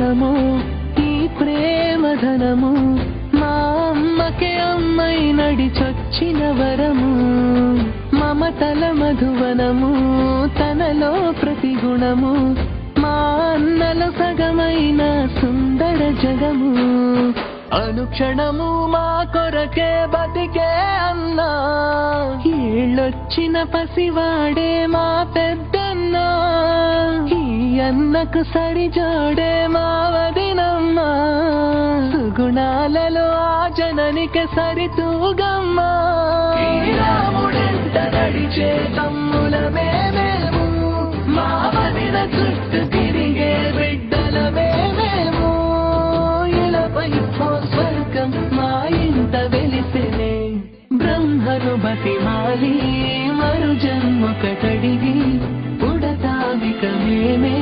రుణము ఈ ప్రేమ ధనము మా అమ్మకే అమ్మై నడిచొచ్చిన వరము మమతల మధువనము తనలో ప్రతి గుణము మా అన్నల సగమైన సుందర జగము అనుక్షణము మా కొరకే బతికే అన్నా ఏళ్ళొచ్చిన పసివాడే మా పెద్దన్నా ఈ అన్నకు సరిజోడే మా వదినమ్మా సుగుణాలలో ఆ జననికి సరితూగమ్మా రాముడెంత నడిచే తమ్ములమే మేము మా వదిన చుట్టూ తిరిగే బిడ్డలమే మేము ఇలపై స్వర్గం మా ఇంట వెలిసినే బ్రహ్మను బతిమాలి మరు జన్మకటడిగి పుడతావిక మేమే